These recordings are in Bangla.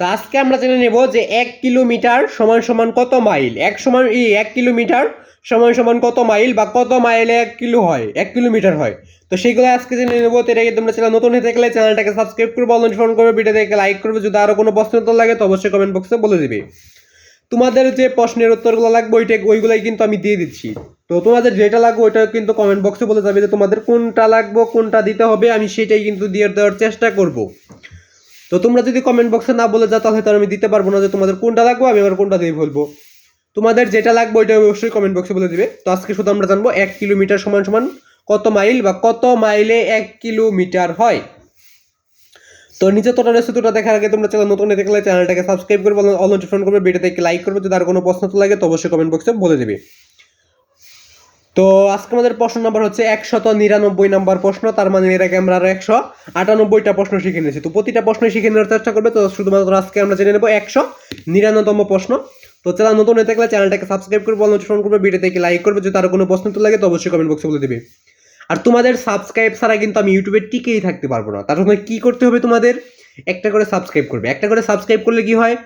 তো আজকে আমরা জেনে নেব যে 1 কিলোমিটার সমান সমান কত মাইল। 1 কিলোমিটার সমান সমান কত মাইল, বা কত মাইলে 1 কিলো হয়, 1 কিলোমিটার হয়। তো সেইগুলো আজকে জেনে নেব। তো এটাকে তোমরা চ্যানেল নতুন হয়ে থাকলে চ্যানেলটাকে সাবস্ক্রাইব করবে, অনুসরণ করবে, ভিডিওটাকে লাইক করবে। যদি আরো কোনো প্রশ্ন উত্তর লাগে তো অবশ্যই কমেন্ট বক্সে বলে দিবে। তোমাদের যে প্রশ্নের উত্তরগুলো লাগবে ওইগুলাই কিন্তু আমি দিয়ে দিচ্ছি। তো তোমাদের যেটা লাগবে ওইটা কিন্তু কমেন্ট বক্সে বলে যাবে যে তোমাদের কোনটা লাগবে, কোনটা দিতে হবে, আমি সেটাই কিন্তু দিয়ে দেওয়ার চেষ্টা করব। তো তোমরা যদি কমেন্ট বক্সে না বলে যাও তাহলে তো আমি দিতে পারবো না যে তোমাদের কোনটা লাগবে, আমি আবার কোনটা দিয়ে বলবো। তোমাদের যেটা লাগবে ওইটা অবশ্যই কমেন্ট বক্সে বলে দিবে। তো আজকে শুধু আমরা জানবো 1 কিলোমিটার সমান সমান কত মাইল, বা কত মাইলে 1 কিলোমিটার হয়। তো নিচে তোটা রয়েছে, তোটা দেখার আগে তোমরা চ্যানেল নতুন দেখলে চ্যানেলটাকে সাবস্ক্রাইব করবে, অনুসরণ করবে, ভিডিওতে লাইক করবে। যদি আর কোনো প্রশ্ন তো লাগে তো অবশ্যই কমেন্ট বক্সে বলে দেবে। তো আজকে আমাদের প্রশ্ন নাম্বার হচ্ছে 199 নাম্বার প্রশ্ন। তার মানে এর আগে আমরা 198টা প্রশ্ন শিখে নিয়েছি। তো প্রতিটা প্রশ্ন শিখে নেওয়ার চেষ্টা করবে। তো শুধুমাত্র আজকে আমরা জেনে নেব 199তম প্রশ্ন। তো চ্যানেল নতুন হয়ে থাকলে চ্যানেলটাকে সাবস্ক্রাইব করবে, অনুসরণ করবে, ভিডিওতে লাইক করবে। যদি আর কোনো প্রশ্ন তো লাগে তো অবশ্যই কমেন্ট বক্সে বলে দেবে। আর তোমাদের সাবস্ক্রাইব ছাড়া কিন্তু আমি ইউটিউবে টিকেই থাকতে পারবো না। তার জন্য কি করতে হবে, তোমাদের একটা করে সাবস্ক্রাইব করবে। একটা করে সাবস্ক্রাইব করলে কি হয়,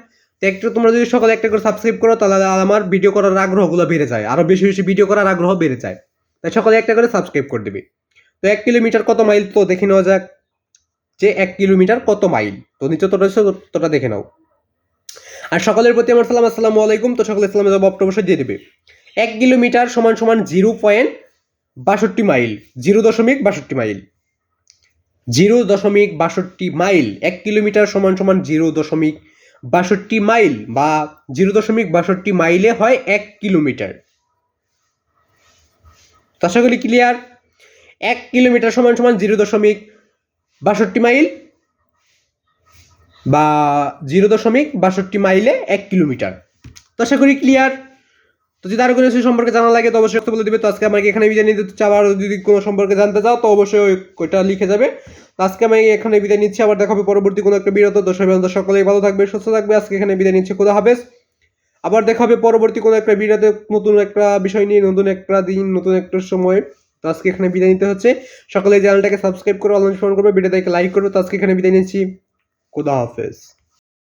তো একটা তোমরা যদি সকালে একটা করে সাবস্ক্রাইব করো তাহলে আমার ভিডিও করার আগ্রহগুলো বেড়ে যায়, আরো বেশি বেশি ভিডিও করার আগ্রহ বেড়ে যায়। তাই সকালে একটা করে সাবস্ক্রাইব করে দেবে। তো 1 কিলোমিটার কত মাইল, তো দেখে নেওয়া যাক যে 1 কিলোমিটার কত মাইল। তো নিচে তো রয়েছে, তোটা দেখে নাও। আর সকলের প্রতি আমার সালাম, আসসালামু আলাইকুম। তো সকলে ইসলামের জবাব অবশ্যই দিয়ে দেবে। 1 কিলোমিটার সমান সমান 0.62 মাইল, 0.62 মাইল, 0.62 মাইল। 1 কিলোমিটার সমান সমান 0.62 মাইল, বা 0.62 মাইলে হয় 1 কিলোমিটার। তো আশা করি ক্লিয়ার। 1 কিলোমিটার সমান সমান 0.62 মাইল, বা 0.62 মাইলে 1 কিলোমিটার। তো আশা করি ক্লিয়ার। তো যদি আরো কোনো কিছু সম্পর্কে জানা লাগে তো অবশ্যই বলে দিবে। তো আজকে আমাকে এখানে বিদায় নিতে হচ্ছে। আবার যদি কোনো সম্পর্কে জানতে চাও তো অবশ্যই ওইটা লিখে যাবে। তো আজকে আমি এখানে বিদায় নিচ্ছি। আবার দেখা হবে পরবর্তী কোনো একটা ভিডিওতে। তো সবাই সকলেই ভালো থাকবে, সুস্থ থাকবে। আজকে এখানে বিদায় নিচ্ছি, খোদা হাফেজ। আবার দেখা হবে পরবর্তী কোনো একটা ভিডিওতে, নতুন একটা বিষয় নিয়ে, নতুন একটা দিন, নতুন একটা সময়। তো আজকে এখানে বিদায় নিতে হচ্ছে। সকলে চ্যানেলটাকে সাবস্ক্রাইব করে অনুসরণ করবে, ভিডিওটাকে লাইক করবে। তো আজকে এখানে বিদায় নিচ্ছি, খোদা হাফেজ।